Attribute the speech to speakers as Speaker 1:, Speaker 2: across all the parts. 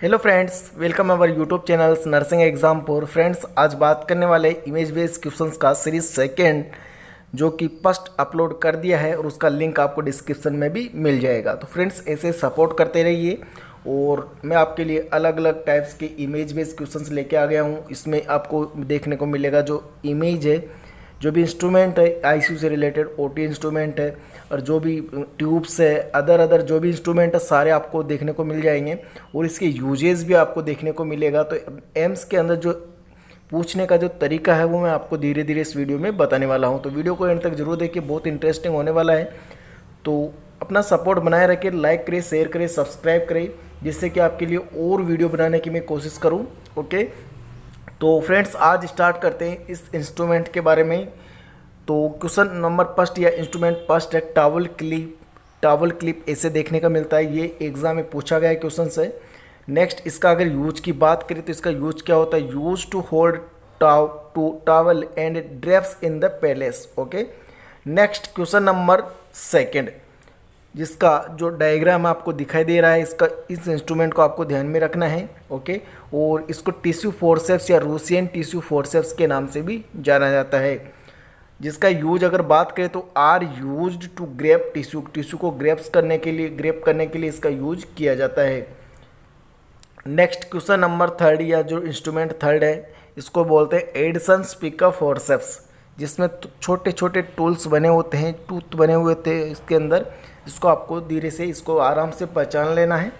Speaker 1: Hello friends, welcome our YouTube channels nursing exam पर। Friends, आज बात करने वाले इमेज बेस्ड क्वेश्चंस का सीरीज सेकेंड, जो कि फर्स्ट अपलोड कर दिया है और उसका लिंक आपको डिस्क्रिप्शन में भी मिल जाएगा। तो फ्रेंड्स, ऐसे सपोर्ट करते रहिए और मैं आपके लिए अलग अलग टाइप्स के इमेज बेस्ड क्वेश्चंस लेके आ गया हूँ। इसमें आपको देखने को मिलेगा जो इमेज है, जो भी इंस्ट्रूमेंट है आईसीयू से रिलेटेड, ओटी इंस्ट्रूमेंट है, और जो भी ट्यूब्स है, अदर जो भी इंस्ट्रूमेंट है, सारे आपको देखने को मिल जाएंगे और इसके यूजेस भी आपको देखने को मिलेगा। तो एम्स के अंदर जो पूछने का जो तरीका है वो मैं आपको धीरे धीरे इस वीडियो में बताने वाला हूँ। तो वीडियो को एंड तक जरूर देखिए, बहुत इंटरेस्टिंग होने वाला है। तो अपना सपोर्ट बनाए रखें, लाइक करें, शेयर करें, सब्सक्राइब करें, जिससे कि आपके लिए और वीडियो बनाने की मैं कोशिश करूँ। ओके, तो फ्रेंड्स, आज स्टार्ट करते हैं इस इंस्ट्रूमेंट के बारे में। तो क्वेश्चन नंबर फर्स्ट या इंस्ट्रूमेंट फर्स्ट है टावल क्लिप। टावल क्लिप ऐसे देखने का मिलता है, ये एग्जाम में पूछा गया क्वेश्चन है। नेक्स्ट, इसका अगर यूज की बात करें तो इसका यूज क्या होता है? Use to hold towel and drapes in the palace. Okay, next question number second, जिसका जो डायग्राम आपको दिखाई दे रहा है, इसका इस इंस्ट्रूमेंट को आपको ध्यान में रखना है। ओके, और इसको टिश्यू फोर्सेप्स या रूसियन टिश्यू फोर्सेप्स के नाम से भी जाना जाता है। जिसका यूज अगर बात करें तो are used to grape tissue, tissue को ग्रेप करने के लिए इसका यूज किया जाता है। नेक्स्ट क्वेश्चन नंबर थर्ड, या जो इंस्ट्रूमेंट थर्ड है, इसको बोलते हैं एडिसन स्पीकर फोर्सेप्स, जिसमें छोटे छोटे टूल्स बने होते हैं, टूथ बने हुए थे इसके अंदर। इसको आपको धीरे से, इसको आराम से पहचान लेना है।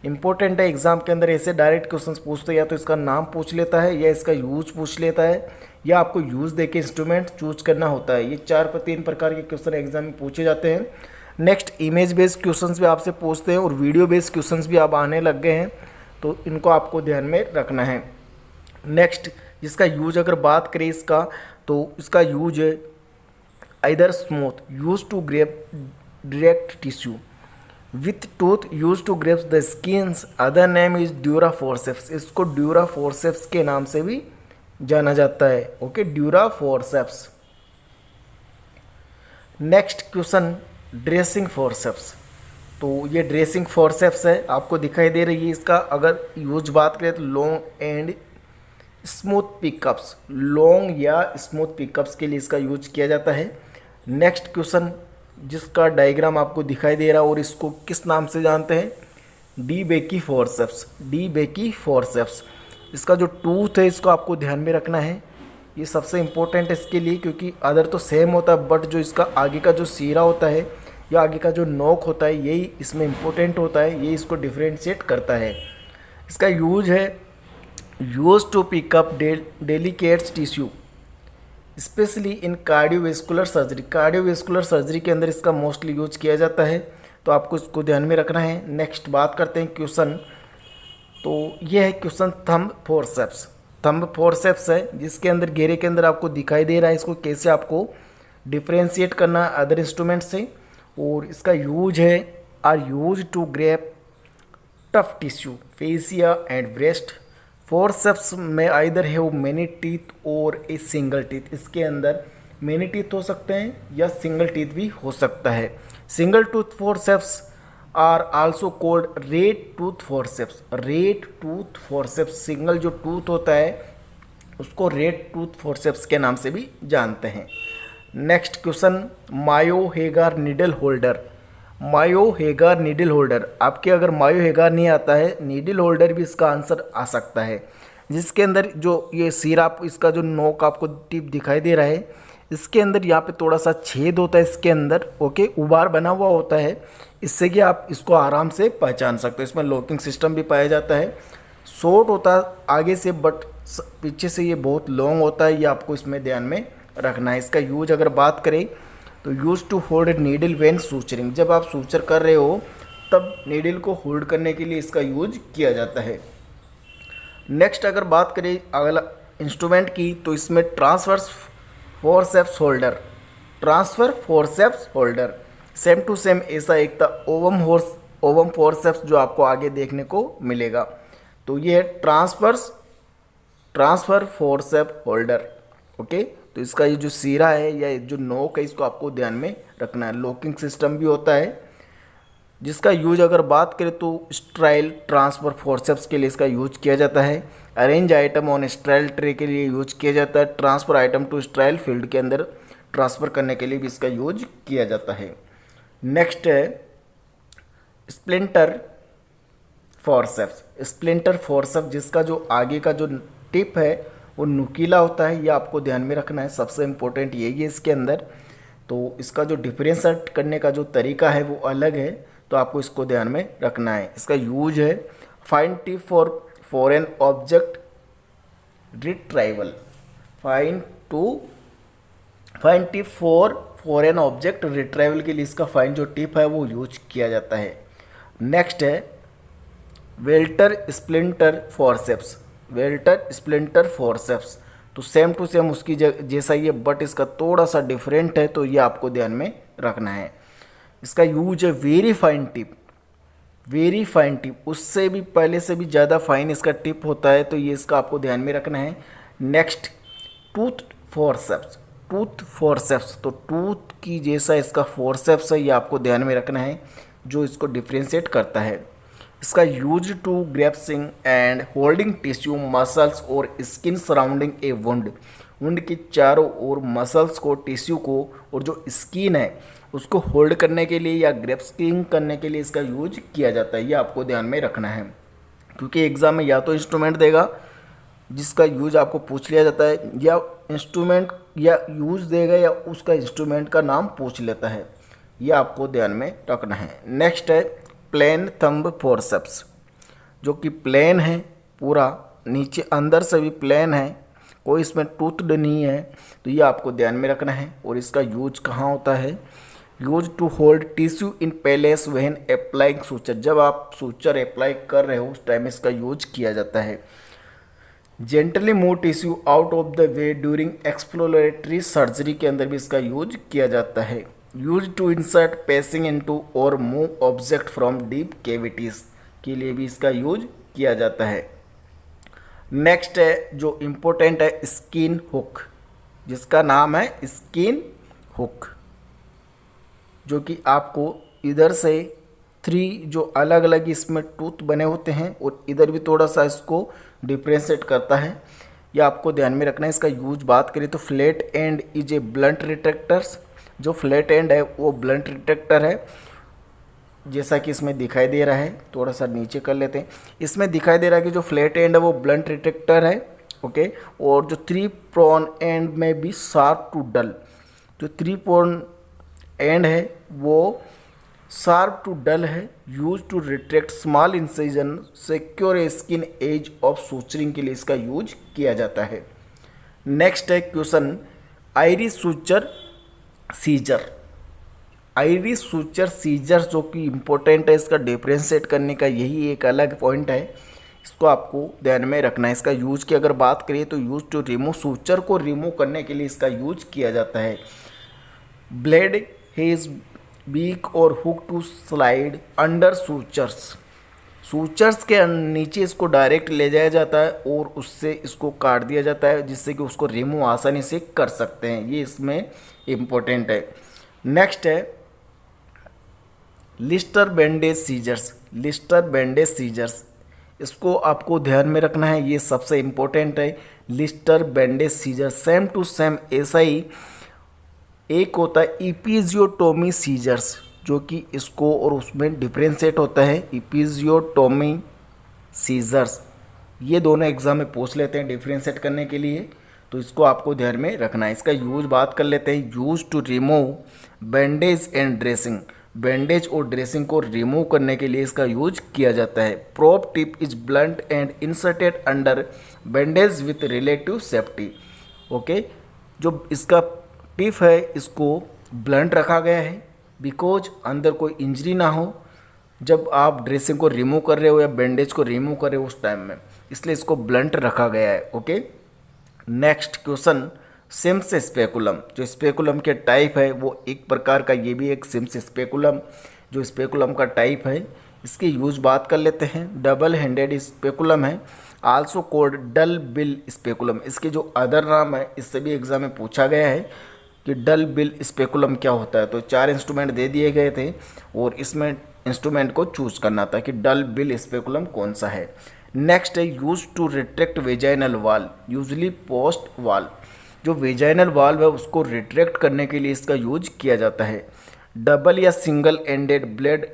Speaker 1: इंपॉर्टेंट है, एग्जाम के अंदर ऐसे डायरेक्ट क्वेश्चंस पूछते हैं, या तो इसका नाम पूछ लेता है या इसका यूज पूछ लेता है, या आपको यूज देके इंस्ट्रूमेंट चूज करना होता है। ये तीन प्रकार के क्वेश्चन एग्जाम में पूछे जाते हैं। नेक्स्ट, इमेज बेस्ड क्वेश्चंस भी आपसे पूछते हैं और वीडियो बेस्ड क्वेश्चंस भी अब आने लग गए हैं, तो इनको आपको ध्यान में रखना है। नेक्स्ट, जिसका यूज अगर बात करें इसका, तो इसका यूज है either smooth, use to grape direct tissue, with tooth, use to grapes the skins, other name is dura forceps. इसको ड्यूरा फोर्सेप्स के नाम से भी जाना जाता है। Okay, dura forceps. Next question, dressing forceps. तो ये ड्रेसिंग फोर्सेप्स है, आपको दिखाई दे रही है। इसका अगर यूज बात करें तो long and smooth pickups, long या स्मूथ पिकअप्स के लिए इसका यूज किया जाता है। नेक्स्ट क्वेश्चन, जिसका डायग्राम आपको दिखाई दे रहा है, और इसको किस नाम से जानते हैं? DeBakey forceps, DeBakey forceps. इसका जो टूथ है, इसको आपको ध्यान में रखना है, ये सबसे इम्पोर्टेंट है इसके लिए, क्योंकि अदर तो सेम होता है, बट जो इसका आगे का जो सीरा होता है या आगे का जो नोक होता है, यही इसमें इम्पोर्टेंट होता है, ये इसको डिफ्रेंशिएट करता है। इसका यूज है use to pick up delicates tissue, specially in cardiovascular surgery. Cardiovascular surgery के अंदर इसका मोस्टली यूज किया जाता है, तो आपको इसको ध्यान में रखना है। नेक्स्ट बात करते हैं क्वेश्चन, तो ये है question thumb forceps. Thumb forceps है, जिसके अंदर घेरे के अंदर आपको दिखाई दे रहा है, इसको कैसे आपको डिफ्रेंशिएट करना अदर इंस्ट्रूमेंट से। और इसका यूज है are use to grape tough tissue, fascia and breast. Forceps में आइदर हैव मेनी टीथ और ए सिंगल टीथ। इसके अंदर मेनी टीथ हो सकते हैं या सिंगल टीथ भी हो सकता है। Single tooth forceps are also called red tooth forceps. Red tooth forceps, single जो टूथ होता है उसको रेड टूथ फोर्सेप्स के नाम से भी जानते हैं। Next question, Mayo Hegar needle holder. Mayo Hegar needle holder, आपके अगर मायोहेगर नहीं आता है, नीडल होल्डर भी इसका आंसर आ सकता है। जिसके अंदर जो ये सिरा, इसका जो नोक आपको टिप दिखाई दे रहा है, इसके अंदर यहाँ पे थोड़ा सा छेद होता है इसके अंदर। ओके, उबार बना हुआ होता है, इससे कि आप इसको आराम से पहचान सकते हो। इसमें लॉकिंग सिस्टम भी पाया जाता है। शॉर्ट होता है आगे से, बट पीछे से ये बहुत लॉन्ग होता है, ये आपको इसमें ध्यान में रखना है। इसका यूज अगर बात करें तो use to hold needle when suturing, जब आप सूचर कर रहे हो तब नीडल को होल्ड करने के लिए इसका यूज किया जाता है। नेक्स्ट अगर बात करें अगला इंस्ट्रूमेंट की, तो इसमें transverse forceps holder, transfer forceps holder, same to same ऐसा एक था ओवम फोर्सेप्स जो आपको आगे देखने को मिलेगा। तो ये है ट्रांसफर फोर्सेप होल्डर। ओके, तो इसका ये जो सीरा है या जो नोक है, इसको आपको ध्यान में रखना है। लॉकिंग सिस्टम भी होता है। जिसका यूज अगर बात करें तो स्ट्राइल ट्रांसफर फोर्सेप्स के लिए इसका यूज किया जाता है। Arrange item on sterile tray के लिए यूज किया जाता है। Transfer item to sterile field के अंदर ट्रांसफ़र करने के लिए भी इसका यूज किया जाता है। नेक्स्ट है स्प्लिंटर फोर्सेप्स। स्प्लिंटर फोर्सेप्स जिसका जो आगे का जो टिप है वो नुकीला होता है, ये आपको ध्यान में रखना है, सबसे इम्पोर्टेंट यही है इसके अंदर। तो इसका जो डिफ्रेंशिएट करने का जो तरीका है वो अलग है, तो आपको इसको ध्यान में रखना है। इसका यूज है fine tip for foreign object retrieval. Fine tip for foreign object retrieval के लिए इसका फाइन जो टिप है वो यूज किया जाता है। नेक्स्ट है welter splinter forceps. Welter splinter forceps तो सेम टू सेम उसकी जैसा ही है, बट इसका थोड़ा सा डिफरेंट है, तो ये आपको ध्यान में रखना है। इसका यूज है very fine tip. Very fine tip उससे भी पहले से भी ज़्यादा फाइन इसका टिप होता है, तो ये इसका आपको ध्यान में रखना है। Next tooth forceps. Tooth forceps तो टूथ की जैसा इसका फोर्सेप्स है, ये आपको ध्यान में रखना है, जो इसको डिफ्रेंशिएट करता है। इसका use to grasping and holding tissue muscles और skin surrounding a wound. Wound के चारों ओर मसल्स को, टिश्यू को और जो स्किन है उसको होल्ड करने के लिए या ग्रैप्सिंग करने के लिए इसका यूज किया जाता है, ये आपको ध्यान में रखना है। क्योंकि एग्जाम में या तो इंस्ट्रूमेंट देगा जिसका यूज आपको पूछ लिया जाता है, या इंस्ट्रूमेंट या यूज देगा या उसका इंस्ट्रूमेंट का नाम पूछ लेता है, ये आपको ध्यान में रखना है। नेक्स्ट है प्लेन थंब फोर्सेप्स, जो कि प्लेन है पूरा, नीचे अंदर से भी प्लेन है, कोई इसमें टूथड नहीं है, तो ये आपको ध्यान में रखना है। और इसका यूज कहाँ होता है? Use to hold tissue in place when applying suture. जब आप सूचर अप्लाई कर रहे हो उस टाइम इसका यूज किया जाता है। Gently move tissue out of the way during exploratory surgery के अंदर भी इसका यूज किया जाता है। Use to insert passing into और move object from deep cavities के लिए भी इसका यूज किया जाता है। नेक्स्ट है जो इम्पोर्टेंट है स्किन हुक, जिसका नाम है स्किन हुक, जो कि आपको इधर से 3 जो अलग अलग इसमें टूथ बने होते हैं और इधर भी थोड़ा सा इसको डिफ्रेंशिएट करता है, ये आपको ध्यान में रखना है। इसका यूज बात करें तो flat end is a blunt retractors. जो फ्लैट एंड है वो ब्लंट रिट्रैक्टर है, जैसा कि इसमें दिखाई दे रहा है। थोड़ा सा नीचे कर लेते हैं। इसमें दिखाई दे रहा है कि जो फ्लैट एंड है वो ब्लंट रिट्रैक्टर है, ओके। और जो 3 प्रोन एंड में भी शार्प टू डल, जो 3 प्रोन एंड है वो शार्प टू डल है। Use to retract small incision, secure a skin edge of suturing के लिए इसका यूज किया जाता है। नेक्स्ट है question iris suture scissor. Iris suture scissor जो कि इम्पोर्टेंट है, इसका डिफ्रेंशिएट करने का यही एक अलग पॉइंट है, इसको आपको ध्यान में रखना है। इसका यूज की अगर बात करें तो यूज टू रिमूव, सूचर को रिमूव करने के लिए इसका यूज किया जाता है। ब्लेड हेज बीक और hook to slide under sutures. Sutures के नीचे इसको डायरेक्ट ले जाया जाता है और उससे इसको काट दिया जाता है, जिससे कि उसको रिमूव आसानी से कर सकते हैं, ये इसमें इम्पोर्टेंट है। नेक्स्ट है Lister bandage scissors. Lister bandage scissors, इसको आपको ध्यान में रखना है, ये सबसे इम्पोर्टेंट है। Lister bandage scissor same to same ऐसा ही एक होता है इपिजियोटोमी सीजर्स, जो कि इसको और उसमें डिफ्रेंशिएट होता है। इपिजियोटोमी सीजर्स ये दोनों एग्जाम में पूछ लेते हैं डिफ्रेंशिएट करने के लिए, तो इसको आपको ध्यान में रखना है। इसका यूज बात कर लेते हैं। Use to remove bandage and dressing. Bandage और ड्रेसिंग को रिमूव करने के लिए इसका यूज किया जाता है। Probe tip is blunt and inserted under bandage with relative safety, okay. जो इसका टिप है इसको ब्लंट रखा गया है बिकॉज अंदर कोई इंजरी ना हो जब आप ड्रेसिंग को रिमूव कर रहे हो या बैंडेज को रिमूव कर रहे हो उस टाइम में, इसलिए इसको ब्लंट रखा गया है, okay. Next question Sims speculum. जो स्पेकुलम के टाइप है वो एक प्रकार का, ये भी एक सिम्स स्पेकुलम जो स्पेकुलम का टाइप है, इसकी यूज बात कर लेते हैं। डबल हैंडेड स्पेकुलम है, also called duck bill speculum. इसके जो अदर नाम है, इससे भी एग्जाम में पूछा गया है कि डल बिल स्पेकुलम क्या होता है। तो 4 इंस्ट्रूमेंट दे दिए गए थे और इसमें इंस्ट्रूमेंट को चूज करना था कि डल बिल स्पेकुलम कौन सा है। नेक्स्ट है यूज टू रिट्रैक्ट वेजाइनल वाल, यूजली पोस्ट वाल, जो वेजाइनल वाल्व है उसको रिट्रैक्ट करने के लिए इसका यूज किया जाता है। डबल या single ended blade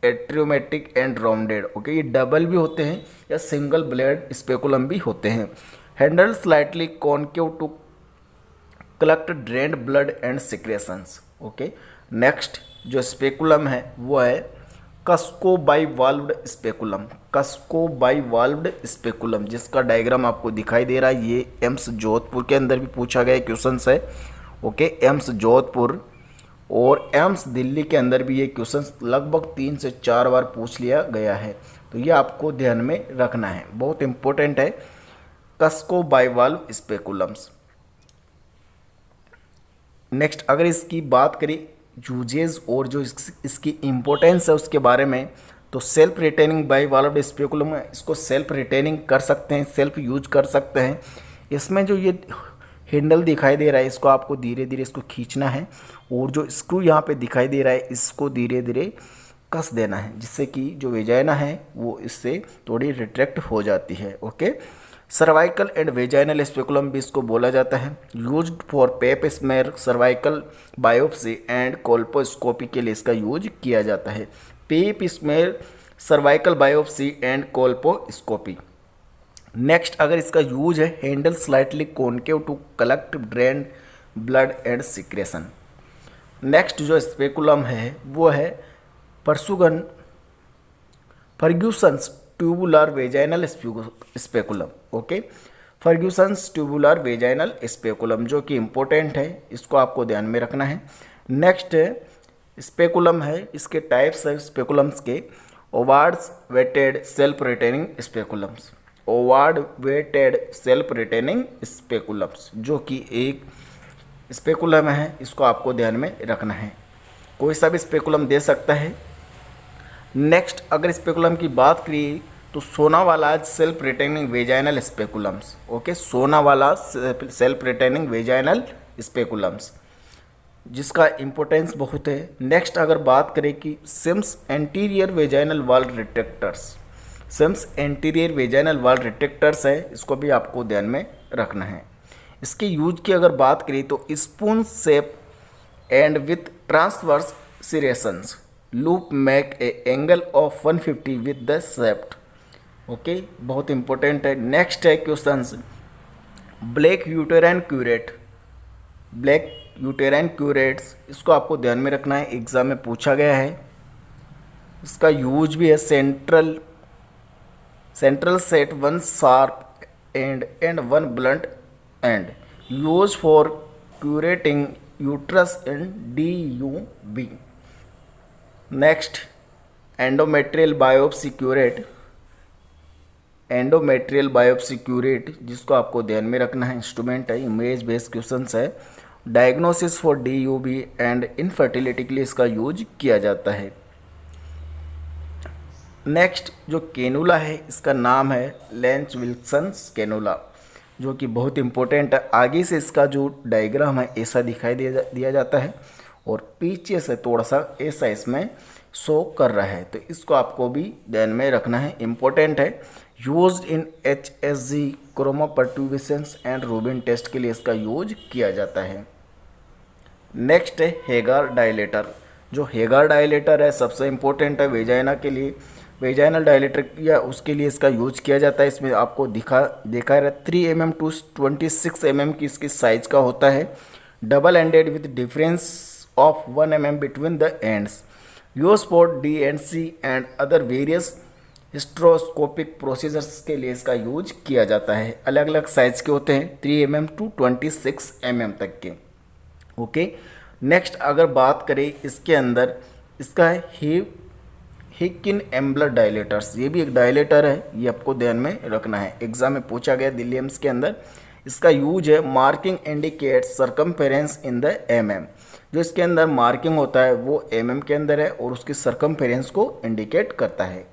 Speaker 1: atraumatic and rounded, okay, ये डबल भी होते हैं या सिंगल ब्लेड स्पेकुलम भी होते हैं। Handle slightly concave to collect drained blood and secretions, okay. Next जो स्पेकुलम है वो है Cusco bivalved speculum, Cusco bivalved speculum, जिसका डायग्राम आपको दिखाई दे रहा है। ये एम्स जोधपुर के अंदर भी पूछा गया क्वेश्चन है, ओके, एम्स जोधपुर और एम्स दिल्ली के अंदर भी ये क्वेश्चन लगभग 3 से 4 बार पूछ लिया गया है, तो ये आपको ध्यान में रखना है, बहुत इंपॉर्टेंट है कस्को बाइवाल्व स्पेकुलम्स। नेक्स्ट अगर इसकी बात करें यूजेज और जो इसकी इम्पोर्टेंस है उसके बारे में, तो सेल्फ रिटेनिंग बाइवाल्व्ड स्पेकुलम है, इसको सेल्फ रिटेनिंग कर सकते हैं, सेल्फ यूज कर सकते हैं। इसमें जो ये हैंडल दिखाई दे रहा है इसको आपको धीरे धीरे इसको खींचना है और जो स्क्रू यहाँ पे दिखाई दे रहा है इसको धीरे धीरे कस देना है, जिससे कि जो वेजाइना है वो इससे थोड़ी रिट्रैक्ट हो जाती है, okay. Cervical and vaginal speculum भी इसको बोला जाता है। Used for pap smear, cervical biopsy and colposcopy के लिए इसका यूज किया जाता है। Pap smear, cervical biopsy and colposcopy. Next अगर इसका यूज है handle slightly concave to collect drain blood and secretion. Next जो स्पेकुलम है वो है Fergusson's tubular vaginal speculum, okay, Fergusson's tubular vaginal speculum, जो कि इम्पोर्टेंट है, इसको आपको ध्यान में रखना है। नेक्स्ट स्पेकुलम है, इसके टाइप्स है स्पेकुलम्स के, Auvard's weighted self retaining speculums, Auvard weighted self retaining speculums, जो कि एक स्पेकुलम है, इसको आपको ध्यान में रखना है, कोई सा भी स्पेकुलम दे सकता है। नेक्स्ट अगर स्पेकुलम की बात करिए तो सोना वाला सेल्फ रिटेनिंग वेजाइनल स्पेकुलम्स, ओके, सोना वाला सेल्फ रिटेनिंग वेजाइनल स्पेकुलम्स, जिसका इम्पोर्टेंस बहुत है। नेक्स्ट अगर बात करें कि सिम्स एंटीरियर वेजाइनल वाल रिट्रैक्टर्स, सिम्स एंटीरियर वेजाइनल वाल रिट्रैक्टर्स है, इसको भी आपको ध्यान में रखना है। इसके यूज की अगर बात करें तो spoon shape and with transverse serrations loop make a angle of 150 with the shaft, okay, बहुत इंपॉर्टेंट है। नेक्स्ट है questions black uterine curette, black uterine curettes, इसको आपको ध्यान में रखना है, एग्जाम में पूछा गया है। इसका यूज भी है central set one sharp and one blunt and, use for curating uterus and DUB। Next endometrial biopsy curate, endometrial biopsy curate, जिसको आपको ध्यान में रखना है, इंस्ट्रूमेंट है, इमेज बेस्ड क्वेश्चंस है। Diagnosis for DUB and infertility के लिए इसका यूज किया जाता है। नेक्स्ट जो कैनुला है इसका नाम है लेंच विल्सन्स कैनुला, जो कि बहुत इंपॉर्टेंट है। आगे से इसका जो डायग्राम है ऐसा दिखाई दिया जाता है और पीछे से थोड़ा सा ऐसा इसमें शो कर रहा है, तो इसको आपको भी ध्यान में रखना है, इम्पोर्टेंट है। Used in HSG chromopertubations and Rubin test के लिए इसका यूज किया जाता है। नेक्स्ट है हेगार डायलेटर, जो हेगार डायलेटर है सबसे इम्पोर्टेंट है वेजाइना के लिए, वेजाइनल डायलेटर या उसके लिए इसका यूज किया जाता है। इसमें आपको देखा है 3 mm टू 26 mm की इसकी साइज का होता है, double ended with difference of 1 mm between the ends, used for DNC and other various hysteroscopic procedures के लिए इसका यूज किया जाता है। अलग अलग साइज के होते हैं 3 mm टू 26 mm तक के, ओके। नेक्स्ट अगर बात करें इसके अंदर, इसका है हिकिन एम्बलर डायलेटर्स, ये भी एक डायलेटर है, ये आपको ध्यान में रखना है, एग्जाम में पूछा गया दिल्ली एम्स के अंदर। इसका यूज है marking indicate circumference in the MM, जो इसके अंदर मार्किंग होता है वो MM के अंदर है और उसकी सरकमफेरेंस को इंडिकेट करता है।